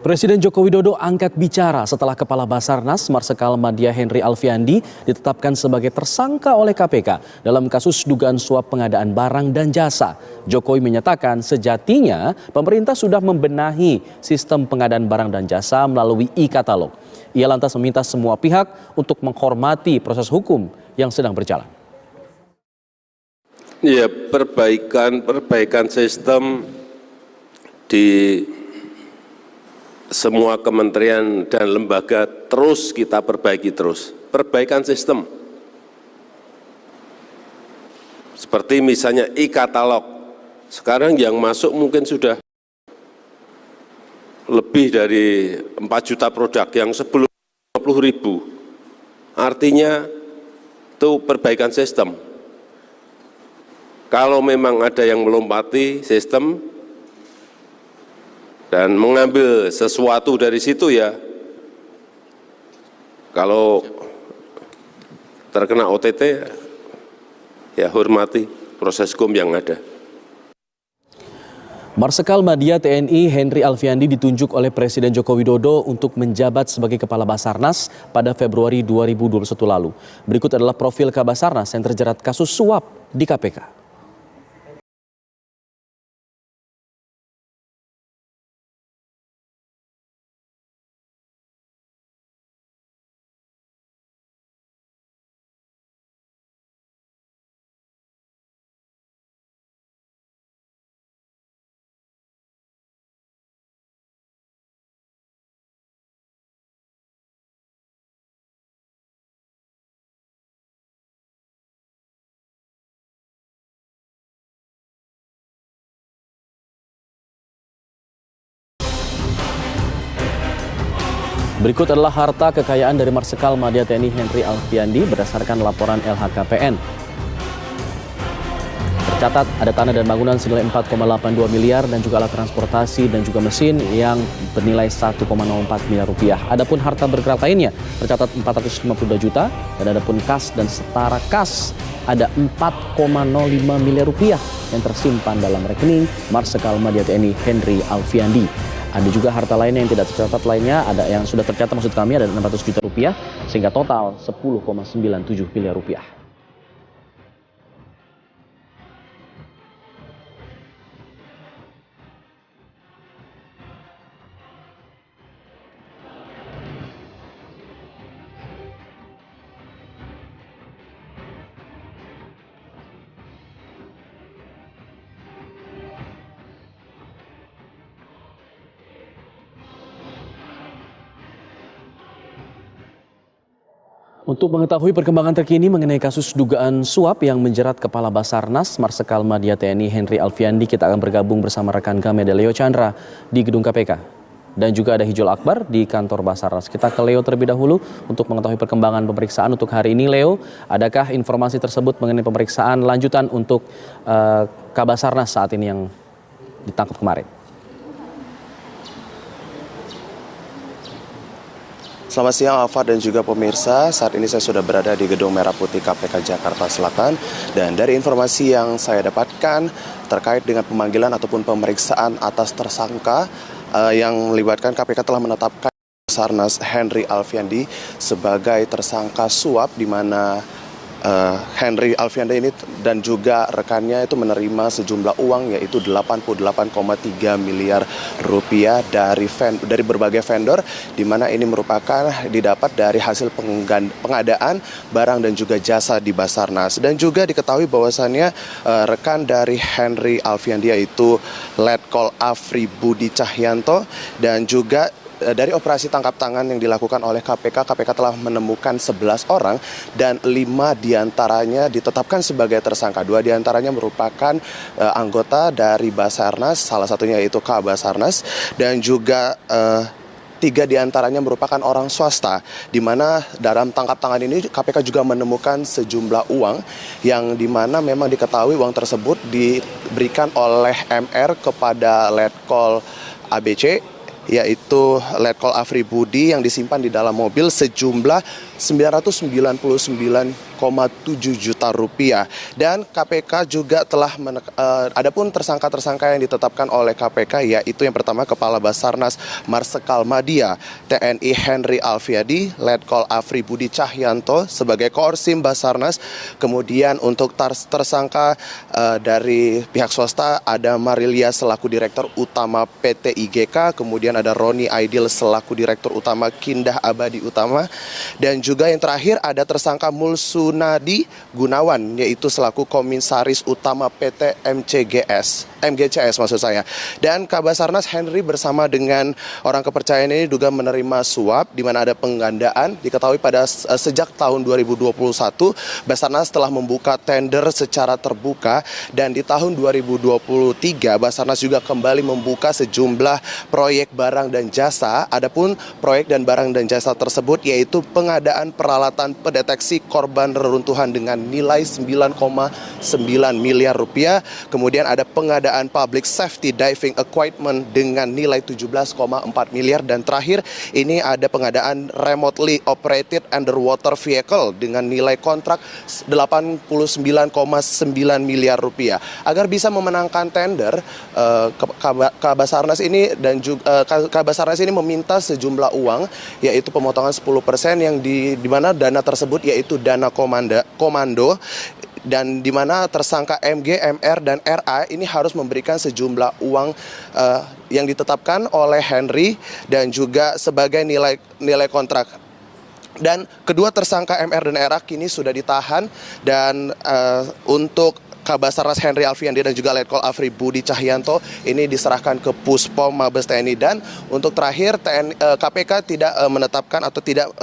Presiden Joko Widodo angkat bicara setelah Kepala Basarnas Marsikal Madya Henry Alfiandi ditetapkan sebagai tersangka oleh KPK dalam kasus dugaan suap pengadaan barang dan jasa. Jokowi menyatakan sejatinya pemerintah sudah membenahi sistem pengadaan barang dan jasa melalui e-katalog. Ia lantas meminta semua pihak untuk menghormati proses hukum yang sedang berjalan. Ya, perbaikan sistem di semua kementerian dan lembaga terus kita perbaiki terus. Perbaikan sistem. Seperti misalnya e-katalog. Sekarang yang masuk mungkin sudah lebih dari 4 juta produk yang sebelum 50.000. Artinya itu perbaikan sistem. Kalau memang ada yang melompati sistem dan mengambil sesuatu dari situ, ya kalau terkena OTT ya hormati proses hukum yang ada. Marsikal Madya TNI Henry Alfiandi ditunjuk oleh Presiden Joko Widodo untuk menjabat sebagai Kepala Basarnas pada Februari 2021 lalu. Berikut adalah profil Kabasarnas yang terjerat kasus suap di KPK. Berikut adalah harta kekayaan dari Marsikal Madya TNI Henry Alfiandi berdasarkan laporan LHKPN. Tercatat ada tanah dan bangunan senilai 4,82 miliar dan juga alat transportasi dan juga mesin yang bernilai 1,04 miliar rupiah. Adapun harta bergerak lainnya tercatat 452 juta dan adapun kas dan setara kas ada 4,05 miliar rupiah yang tersimpan dalam rekening Marsikal Madya TNI Henry Alfiandi. Ada juga harta lainnya yang tidak tercatat lainnya, ada yang sudah tercatat maksud kami ada 600 juta rupiah sehingga total 10,97 miliar rupiah. Untuk mengetahui perkembangan terkini mengenai kasus dugaan suap yang menjerat Kepala Basarnas Marsikal Madya TNI Henry Alfiandi, kita akan bergabung bersama rekan kami ada Leo Chandra di gedung KPK dan juga ada Hijul Akbar di kantor Basarnas. Kita ke Leo terlebih dahulu untuk mengetahui perkembangan pemeriksaan untuk hari ini. Leo, adakah informasi tersebut mengenai pemeriksaan lanjutan untuk Kabasarnas saat ini yang ditangkap kemarin? Selamat siang Alfa dan juga pemirsa, saat ini saya sudah berada di Gedung Merah Putih KPK Jakarta Selatan dan dari informasi yang saya dapatkan terkait dengan pemanggilan ataupun pemeriksaan atas tersangka yang melibatkan KPK telah menetapkan Basarnas Henry Alfiandi sebagai tersangka suap di mana Henry Alfiandi ini dan juga rekannya itu menerima sejumlah uang yaitu 88,3 miliar rupiah dari berbagai vendor, di mana ini merupakan didapat dari hasil pengadaan barang dan juga jasa di Basarnas. Dan juga diketahui bahwasannya rekan dari Henry Alfiandi yaitu Letkol Afri Budi Cahyanto dan juga dari operasi tangkap tangan yang dilakukan oleh KPK telah menemukan 11 orang dan 5 diantaranya ditetapkan sebagai tersangka. 2 diantaranya merupakan anggota dari Basarnas, salah satunya yaitu Kabasarnas, dan juga 3 diantaranya merupakan orang swasta, di mana dalam tangkap tangan ini KPK juga menemukan sejumlah uang yang di mana memang diketahui uang tersebut diberikan oleh MR kepada Letkol ABC, yaitu Letkol Afri Budi, yang disimpan di dalam mobil sejumlah 999,5 juta rupiah. Dan KPK juga telah adapun tersangka-tersangka yang ditetapkan oleh KPK, yaitu yang pertama Kepala Basarnas Marsikal Madya TNI Henry Alfiandi, Letkol Afri Budi Cahyanto sebagai Koorsim Basarnas. Kemudian untuk tersangka dari pihak swasta ada Marilia selaku Direktur Utama PT IGK, kemudian ada Roni Aidil selaku Direktur Utama Kindah Abadi Utama, dan juga yang terakhir ada tersangka Mulsunadi Gunawan, yaitu selaku Komisaris Utama PT MGCS maksud saya. Dan Kabasarnas Henry bersama dengan orang kepercayaan ini juga menerima suap di mana ada penggandaan. Diketahui pada sejak tahun 2021 Basarnas telah membuka tender secara terbuka, dan di tahun 2023 Basarnas juga kembali membuka sejumlah proyek barang dan jasa. Adapun proyek dan barang dan jasa tersebut yaitu pengadaan peralatan pendeteksi korban reruntuhan dengan nilai 9,9 miliar rupiah. Kemudian ada pengadaan public safety diving equipment dengan nilai 17,4 miliar. Dan terakhir ini ada pengadaan remotely operated underwater vehicle dengan nilai kontrak 89,9 miliar rupiah. Agar bisa memenangkan tender, Kabasarnas ini dan juga Kabasarnas ini meminta sejumlah uang, yaitu pemotongan 10% yang di mana dana tersebut yaitu dana komando, dan di mana tersangka MG, MR, dan RA ini harus memberikan sejumlah uang yang ditetapkan oleh Henry dan juga sebagai nilai kontrak. Dan kedua tersangka MR dan RA kini sudah ditahan, dan untuk Kabasarnas Henry Alfiandi dan juga Letkol Afri Budi Cahyanto ini diserahkan ke Puspom Mabes TNI. Dan untuk terakhir KPK tidak menetapkan atau tidak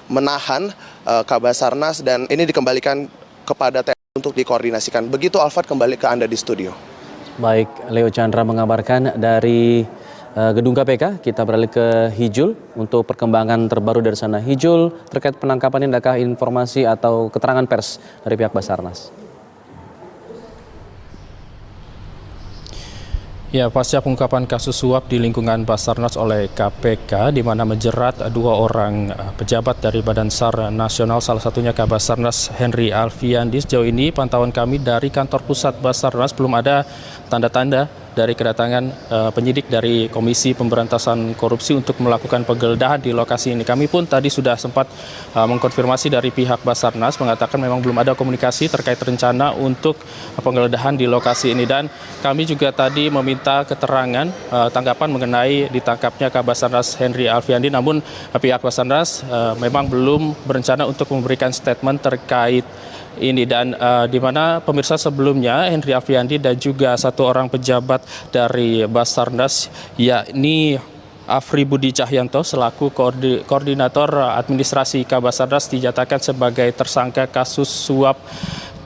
menahan Kabasarnas, dan ini dikembalikan kepada TNI untuk dikoordinasikan. Begitu Alfat, kembali ke Anda di studio. Baik, Leo Chandra mengabarkan dari gedung KPK. Kita beralih ke Hijul untuk perkembangan terbaru dari sana. Hijul, terkait penangkapan ini adakah informasi atau keterangan pers dari pihak Basarnas? Ya, pasca pengungkapan kasus suap di lingkungan Basarnas oleh KPK, di mana menjerat dua orang pejabat dari Badan SAR Nasional, salah satunya Kabasarnas Henry Alfiandi. Sejauh ini pantauan kami dari kantor pusat Basarnas belum ada tanda-tanda dari kedatangan penyidik dari Komisi Pemberantasan Korupsi untuk melakukan penggeledahan di lokasi ini. Kami pun tadi sudah sempat mengkonfirmasi dari pihak Basarnas, mengatakan memang belum ada komunikasi terkait rencana untuk penggeledahan di lokasi ini. Dan kami juga tadi meminta keterangan tanggapan mengenai ditangkapnya Kabasarnas Henry Alfiandi, namun pihak Basarnas memang belum berencana untuk memberikan statement terkait ini. Dan di mana pemirsa sebelumnya Henry Alfiandi dan juga satu orang pejabat dari Basarnas, yakni Afri Budi Cahyanto selaku koordinator administrasi Kabasarnas, dinyatakan sebagai tersangka kasus suap.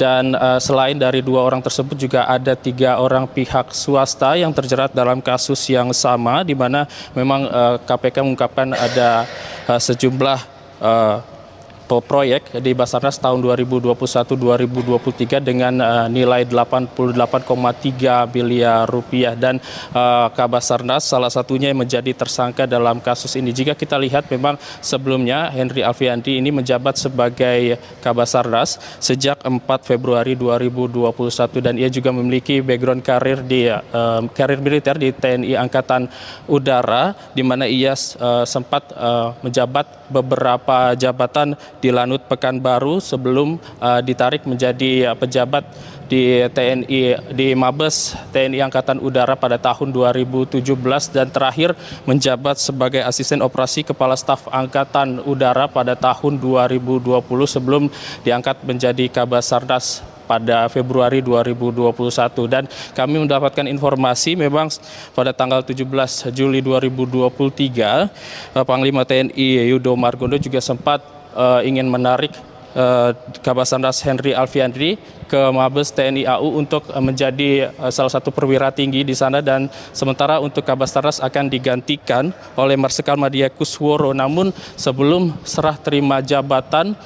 Dan selain dari dua orang tersebut juga ada 3 orang pihak swasta yang terjerat dalam kasus yang sama, di mana memang KPK mengungkapkan ada sejumlah proyek di Basarnas tahun 2021-2023 dengan nilai 88,3 miliar rupiah. Dan Kabasarnas salah satunya yang menjadi tersangka dalam kasus ini. Jika kita lihat memang sebelumnya Henry Alfiandi ini menjabat sebagai Kabasarnas sejak 4 Februari 2021, dan ia juga memiliki background karir militer di TNI Angkatan Udara, di mana ia sempat menjabat beberapa jabatan di Lanut Pekanbaru sebelum ditarik menjadi pejabat di TNI di Mabes TNI Angkatan Udara pada tahun 2017, dan terakhir menjabat sebagai asisten operasi Kepala Staf Angkatan Udara pada tahun 2020 sebelum diangkat menjadi Kabasarnas pada Februari 2021. Dan kami mendapatkan informasi memang pada tanggal 17 Juli 2023 Panglima TNI Yudo Margono juga sempat ingin menarik Kabasarnas Henry Alfiandi ke Mabes TNI AU untuk menjadi salah satu perwira tinggi di sana, dan sementara untuk Kabasarnas akan digantikan oleh Marsikal Madya Kusworo. Namun sebelum serah terima jabatan,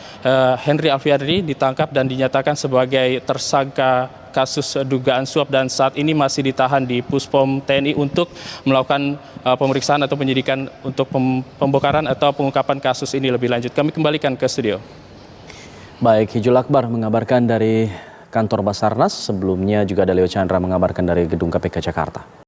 Henry Alfiandi ditangkap dan dinyatakan sebagai tersangka kasus dugaan suap, dan saat ini masih ditahan di Puspom TNI untuk melakukan pemeriksaan atau penyidikan untuk pembongkaran atau pengungkapan kasus ini lebih lanjut. Kami kembalikan ke studio. Baik, Hijul Akbar mengabarkan dari kantor Basarnas, sebelumnya juga ada Leo Chandra mengabarkan dari gedung KPK Jakarta.